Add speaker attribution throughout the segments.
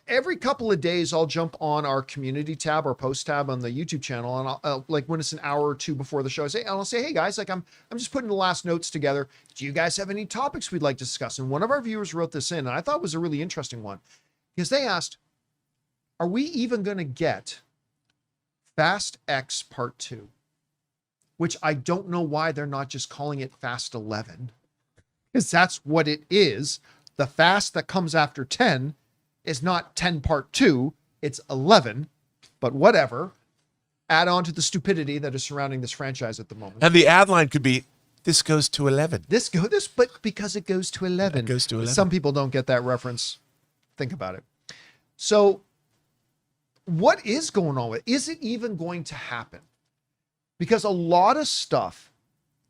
Speaker 1: Every couple of days I'll jump on our community tab or post tab on the YouTube channel, and I'll like when it's an hour or two before the show, I'll say, hey guys, like I'm just putting the last notes together. Do you guys have any topics we'd like to discuss? And one of our viewers wrote this in, and I thought it was a really interesting one because they asked, are we even going to get Fast X Part 2? Which I don't know why they're not just calling it Fast 11, because that's what it is. The Fast that comes after 10 is not 10 Part 2, it's 11, but whatever. Add on to the stupidity that is surrounding this franchise at the moment.
Speaker 2: And the ad line could be, this goes to 11.
Speaker 1: But because it goes to 11.
Speaker 2: It goes to 11.
Speaker 1: Some people don't get that reference. Think about it. So what is going on with it? Is it even going to happen? Because a lot of stuff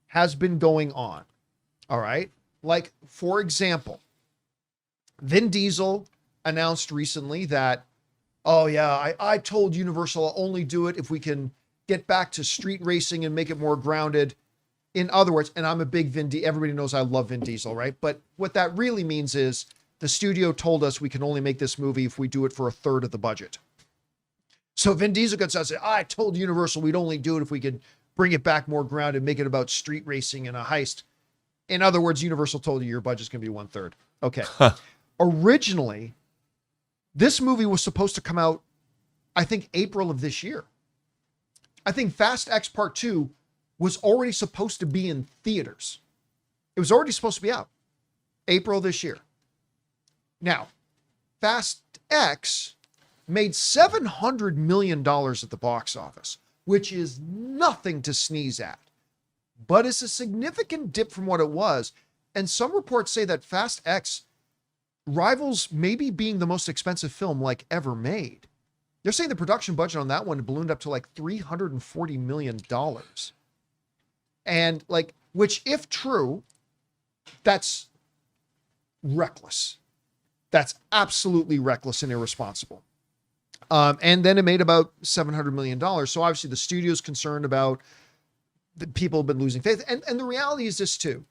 Speaker 1: has been going on. All right. Like, for example, Vin Diesel announced recently that, oh yeah, I told Universal I'll only do it if we can get back to street racing and make it more grounded. In other words, and I'm a big everybody knows I love Vin Diesel, right? But what that really means is the studio told us we can only make this movie if we do it for a third of the budget. So Vin Diesel could say, I told Universal we'd only do it if we could bring it back more grounded, make it about street racing and a heist. In other words, Universal told you your budget's going to be 1/3. Okay. Originally, this movie was supposed to come out, I think, April of this year. I think Fast X Part 2 was already supposed to be in theaters. It was already supposed to be out April this year. Now, Fast X made $700 million at the box office, which is nothing to sneeze at, but it's a significant dip from what it was. And some reports say that Fast X rivals maybe being the most expensive film like ever made. They're saying the production budget on that one ballooned up to like $340 million. And like, which if true, that's reckless. That's absolutely reckless and irresponsible. And then it made about $700 million. So obviously the studio's concerned about the people have been losing faith. And the reality is this too.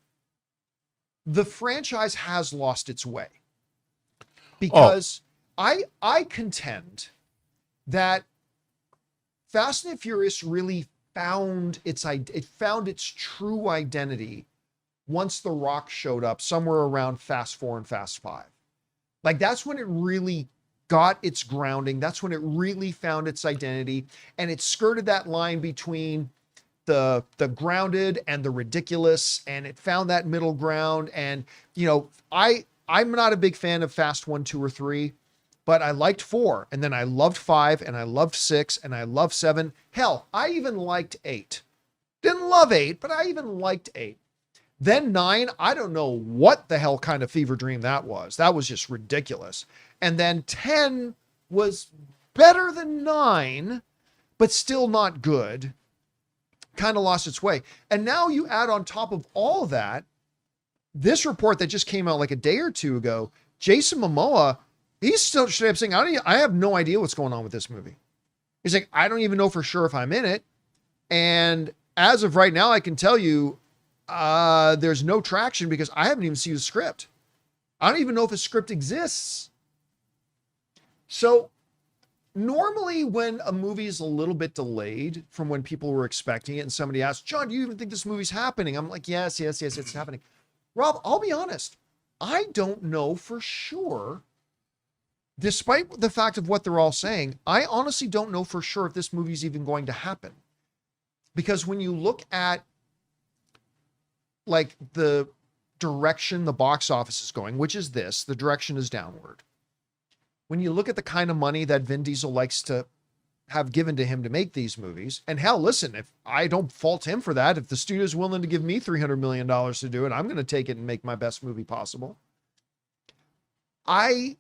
Speaker 1: The franchise has lost its way. Because I contend that Fast and Furious really found its true identity once The Rock showed up somewhere around Fast 4 and Fast 5. Like that's when it really got its grounding. That's when it really found its identity, and it skirted that line between the grounded and the ridiculous, and it found that middle ground. And I'm not a big fan of Fast 1, 2, or 3, but I liked 4, and then I loved 5, and I loved 6, and I loved 7. Hell, I even liked 8. Didn't love 8, but I even liked 8. Then 9, I don't know what the hell kind of fever dream that was. That was just ridiculous. And then 10 was better than 9, but still not good. Kind of lost its way. And now you add on top of all that, this report that just came out like a day or two ago, Jason Momoa, he's still straight up saying, I have no idea what's going on with this movie. He's like, I don't even know for sure if I'm in it. And as of right now, I can tell you, there's no traction because I haven't even seen the script. I don't even know if a script exists. So normally when a movie is a little bit delayed from when people were expecting it and somebody asks, John, do you even think this movie's happening? I'm like, yes, it's happening. Rob, I'll be honest. I don't know for sure. Despite the fact of what they're all saying, I honestly don't know for sure if this movie's even going to happen. Because when you look at like the direction the box office is going, which is this, the direction is downward. When you look at the kind of money that Vin Diesel likes to have given to him to make these movies, and hell, listen, if I don't fault him for that, if the studio's willing to give me $300 million to do it, I'm going to take it and make my best movie possible. I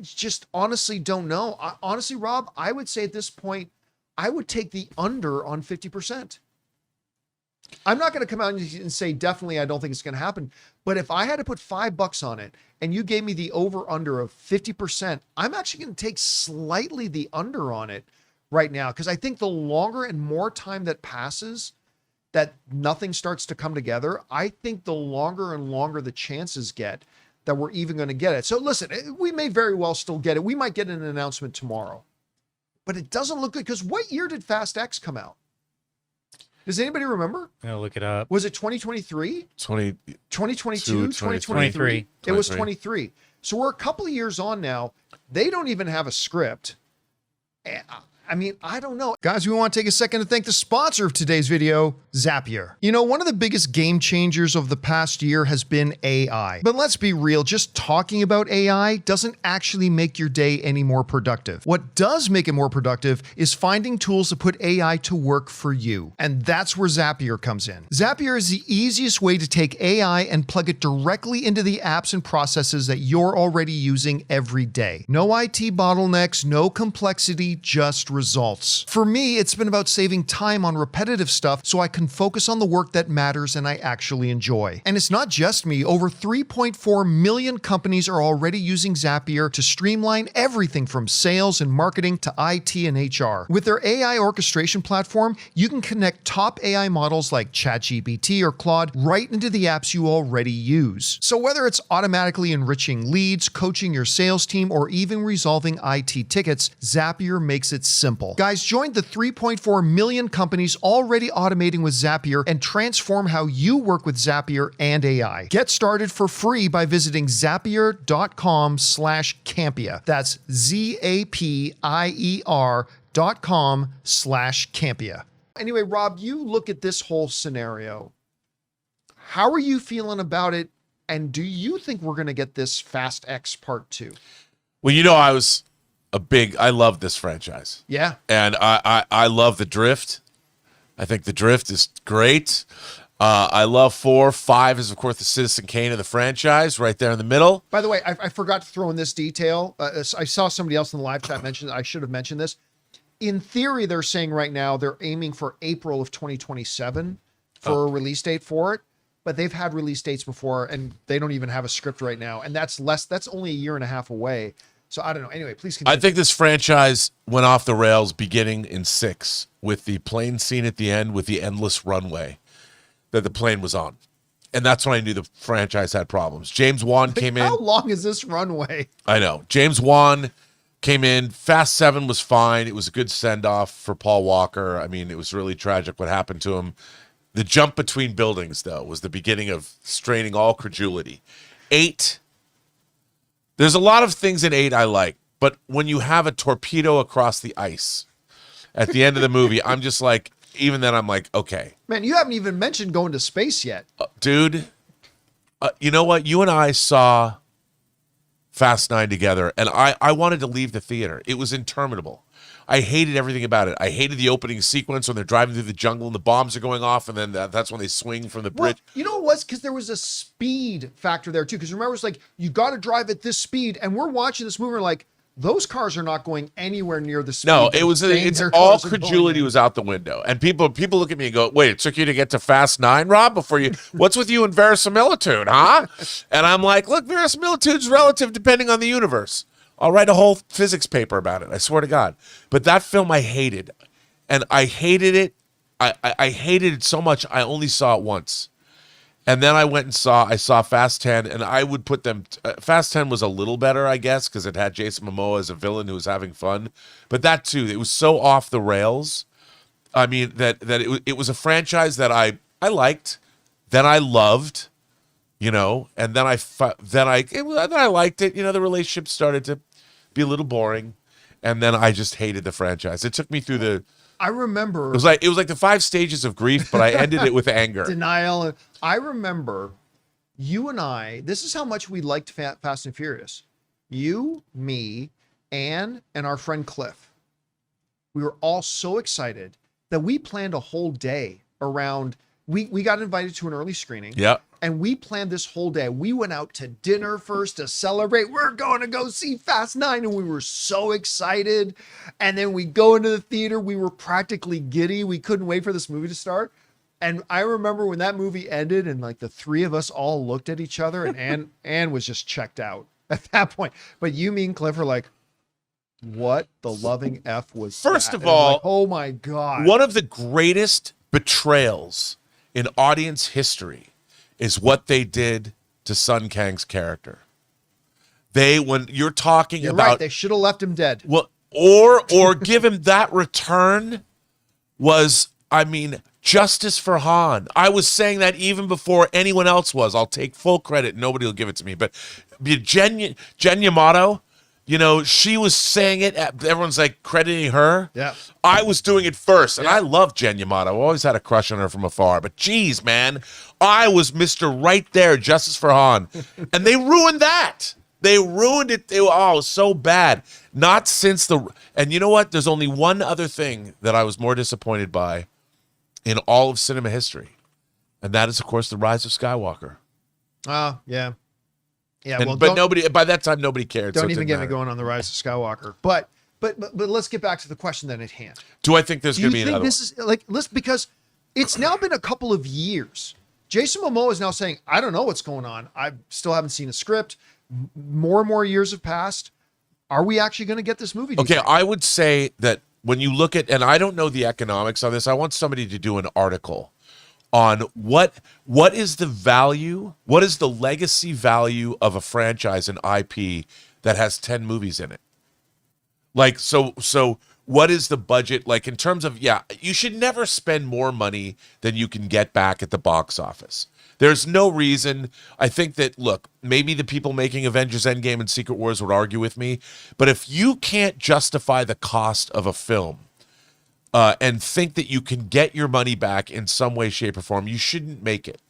Speaker 1: just honestly don't know. Honestly, Rob, I would say at this point, I would take the under on 50%. I'm not going to come out and say, definitely, I don't think it's going to happen. But if I had to put $5 on it and you gave me the over under of 50%, I'm actually going to take slightly the under on it right now. Because I think the longer and more time that passes that nothing starts to come together, I think the longer and longer the chances get that we're even going to get it. So listen, we may very well still get it. We might get an announcement tomorrow, but it doesn't look good because what year did Fast X come out? Does anybody remember?
Speaker 3: I'll look it up.
Speaker 1: Was it 2023? 2022?
Speaker 3: 2023.
Speaker 1: It was 23. So we're a couple of years on now. They don't even have a script. I mean, I don't know. Guys, we want to take a second to thank the sponsor of today's video, Zapier. You know, one of the biggest game changers of the past year has been AI. But let's be real, just talking about AI doesn't actually make your day any more productive. What does make it more productive is finding tools to put AI to work for you. And that's where Zapier comes in. Zapier is the easiest way to take AI and plug it directly into the apps and processes that you're already using every day. No IT bottlenecks, no complexity, just results. For me, it's been about saving time on repetitive stuff so I can focus on the work that matters and I actually enjoy. And it's not just me. Over 3.4 million companies are already using Zapier to streamline everything from sales and marketing to IT and HR. With their AI orchestration platform, you can connect top AI models like ChatGPT or Claude right into the apps you already use. So whether it's automatically enriching leads, coaching your sales team, or even resolving IT tickets, Zapier makes it simple. Guys, join the 3.4 million companies already automating with Zapier and transform how you work with Zapier and AI. Get started for free by visiting zapier.com/Campea. That's zapier.com/Campea. Anyway, Rob, you look at this whole scenario. How are you feeling about it? And do you think we're going to get this Fast X Part 2?
Speaker 2: Well, I love this franchise.
Speaker 1: Yeah.
Speaker 2: And I love the drift. I think the drift is great. I love 4. 5 is, of course, the Citizen Kane of the franchise, right there in the middle.
Speaker 1: By the way, I forgot to throw in this detail. I saw somebody else in the live chat mention, I should have mentioned this. In theory, they're saying right now they're aiming for April of 2027 for a release date for it. But they've had release dates before, and they don't even have a script right now. And that's only a year and a half away. So I don't know. Anyway, please continue.
Speaker 2: I think this franchise went off the rails beginning in 6 with the plane scene at the end with the endless runway that the plane was on. And that's when I knew the franchise had problems. James Wan came in.
Speaker 1: How long is this runway?
Speaker 2: I know. James Wan came in. Fast 7 was fine. It was a good send-off for Paul Walker. I mean, it was really tragic what happened to him. The jump between buildings, though, was the beginning of straining all credulity. 8, there's a lot of things in 8 I like, but when you have a torpedo across the ice at the end of the movie, I'm just like, even then I'm like, okay.
Speaker 1: Man, you haven't even mentioned going to space yet.
Speaker 2: Dude, you know what? You and I saw Fast 9 together, and I wanted to leave the theater. It was interminable. I hated everything about it. I hated the opening sequence when they're driving through the jungle and the bombs are going off, and then that's when they swing from the bridge.
Speaker 1: Well, you know what it was? Because there was a speed factor there, too. Because remember, it's like, you got to drive at this speed, and we're watching this movie, and we're like, those cars are not going anywhere near the speed.
Speaker 2: No, it's all credulity was out the window. And people look at me and go, wait, it took you to get to Fast 9, Rob, before you, what's with you and verisimilitude, huh? And I'm like, look, verisimilitude's relative depending on the universe. I'll write a whole physics paper about it. I swear to God. But that film I hated. And I hated it. I hated it so much, I only saw it once. And then I saw Fast 10, and I would put them, Fast 10 was a little better, I guess, because it had Jason Momoa as a villain who was having fun. But that, too, it was so off the rails. I mean, that it was a franchise that I liked, then I loved, and then I liked it. The relationship started to be a little boring, and then I just hated the franchise. It took me through
Speaker 1: I remember
Speaker 2: it was like the 5 stages of grief, but I ended it with anger,
Speaker 1: denial. I remember you and I. This is how much we liked Fast and Furious. You, me, Anne, and our friend Cliff. We were all so excited that we planned a whole day around. We got invited to an early screening.
Speaker 2: Yeah.
Speaker 1: And we planned this whole day. We went out to dinner first to celebrate. We're going to go see Fast 9. And we were so excited. And then we go into the theater. We were practically giddy. We couldn't wait for this movie to start. And I remember when that movie ended and like the three of us all looked at each other and Anne was just checked out at that point. But you, me, and Cliff are like, what the loving F was
Speaker 2: First
Speaker 1: that?
Speaker 2: of all,
Speaker 1: like, oh my God.
Speaker 2: One of the greatest betrayals in audience history is what they did to Sun Kang's character. When you're talking
Speaker 1: You're
Speaker 2: about,
Speaker 1: right. They should have left him dead.
Speaker 2: well, or give him that return was, I mean, justice for Han. I was saying that even before anyone else was. I'll take full credit. Nobody will give it to me. But Jen Yamato, you know, she was saying it. Everyone's like crediting her.
Speaker 1: Yeah.
Speaker 2: I was doing it first. And I love Jen Yamato. I always had a crush on her from afar. But geez, man, I was Mr. Right There, justice for Han. And they ruined that. They ruined it. It was so bad. Not since and you know what? There's only one other thing that I was more disappointed by in all of cinema history. And that is, of course, The Rise of Skywalker.
Speaker 1: Oh, yeah. Yeah,
Speaker 2: But nobody, by that time, nobody cared.
Speaker 1: Don't even get me going on The Rise of Skywalker. But let's get back to the question then at hand.
Speaker 2: Do I think there's going to be another
Speaker 1: this one? Because it's now been a couple of years. Jason Momoa is now saying, I don't know what's going on. I still haven't seen a script. More and more years have passed. Are we actually going to get this movie?
Speaker 2: Okay, I would say that when you look at, and I don't know the economics on this, I want somebody to do an article on what is the value, what is the legacy value of a franchise and IP that has 10 movies in it? Like, so what is the budget? Like, in terms of, you should never spend more money than you can get back at the box office. There's no reason. I think that, look, maybe the people making Avengers Endgame and Secret Wars would argue with me, but if you can't justify the cost of a film and think that you can get your money back in some way, shape, or form, you shouldn't make it.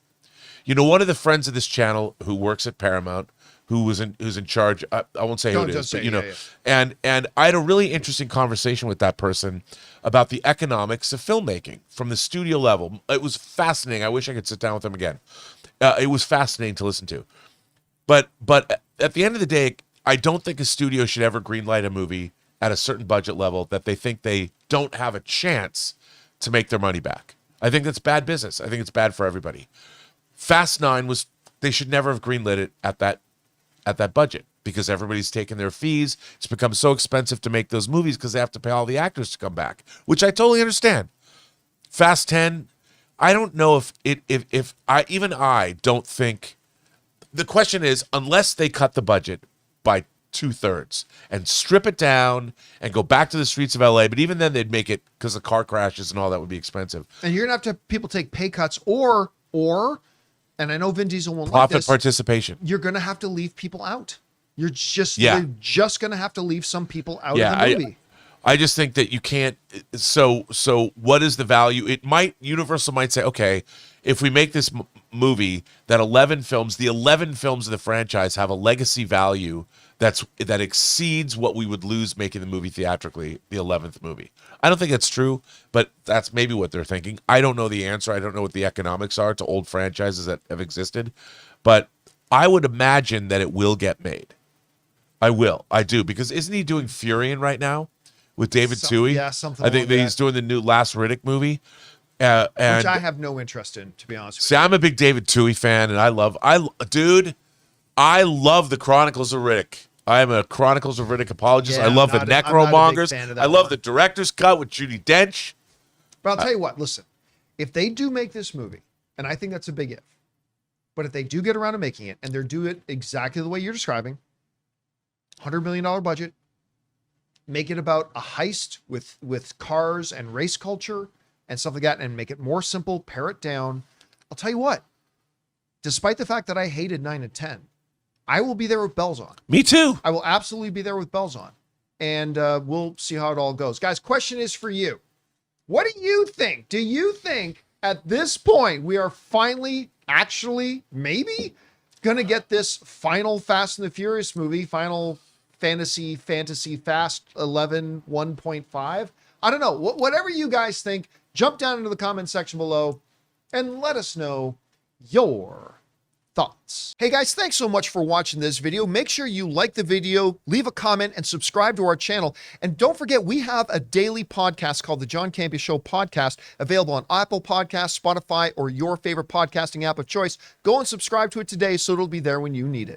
Speaker 2: You know, one of the friends of this channel who works at Paramount, who's in charge, I won't say who it is, but you know, and I had a really interesting conversation with that person about the economics of filmmaking from the studio level. It was fascinating. I wish I could sit down with him again. It was fascinating to listen to. But at the end of the day, I don't think a studio should ever greenlight a movie at a certain budget level that they think they don't have a chance to make their money back. I think that's bad business. I think it's bad for everybody. Fast 9 they should never have greenlit it at that budget because everybody's taken their fees. It's become so expensive to make those movies because they have to pay all the actors to come back, which I totally understand. Fast 10, I don't know if I don't think. The question is, unless they cut the budget by 2/3 and strip it down and go back to the streets of LA, but even then they'd make it, because the car crashes and all that would be expensive.
Speaker 1: And you're gonna have to have people take pay cuts or and I know Vin Diesel won't
Speaker 2: profit
Speaker 1: like this,
Speaker 2: participation.
Speaker 1: You're gonna have to leave people out. You're just gonna have to leave some people out of the movie.
Speaker 2: I just think that you can't. So what is the value? Universal might say, okay, if we make this movie, that 11 films, the 11 films of the franchise have a legacy value that exceeds what we would lose making the movie theatrically, the 11th movie. I don't think that's true, but that's maybe what they're thinking. I don't know the answer. I don't know what the economics are to old franchises that have existed, but I would imagine that it will get made. I will. I do, because isn't he doing Furion right now with David Twohy?
Speaker 1: Yeah, something.
Speaker 2: I think that he's doing the new Last Riddick movie. And
Speaker 1: which I have no interest in, to be honest with you.
Speaker 2: See, I'm a big David Twohy fan, and I love the Chronicles of Riddick. I am a Chronicles of Riddick apologist.
Speaker 1: Yeah,
Speaker 2: I love the Necromongers. I love the
Speaker 1: one.
Speaker 2: director's cut with Judi Dench.
Speaker 1: But I'll tell you what, listen, if they do make this movie, and I think that's a big if, but if they do get around to making it, and they're doing it exactly the way you're describing, $100 million budget, make it about a heist with cars and race culture and stuff like that, and make it more simple, pare it down. I'll tell you what, despite the fact that I hated 9 and 10, I will be there with bells on.
Speaker 2: Me too.
Speaker 1: I will absolutely be there with bells on. And we'll see how it all goes. Guys, question is for you. What do you think? Do you think at this point we are finally, actually, maybe going to get this final Fast and the Furious movie, Final Fantasy Fast 11 1.5? I don't know. Whatever you guys think, jump down into the comment section below and let us know your thoughts. Hey guys, thanks so much for watching this video. Make sure you like the video, leave a comment, and subscribe to our channel. And don't forget, we have a daily podcast called the John Campea Show podcast, available on Apple Podcasts, Spotify, or your favorite podcasting app of choice. Go and subscribe to it today so it'll be there when you need it.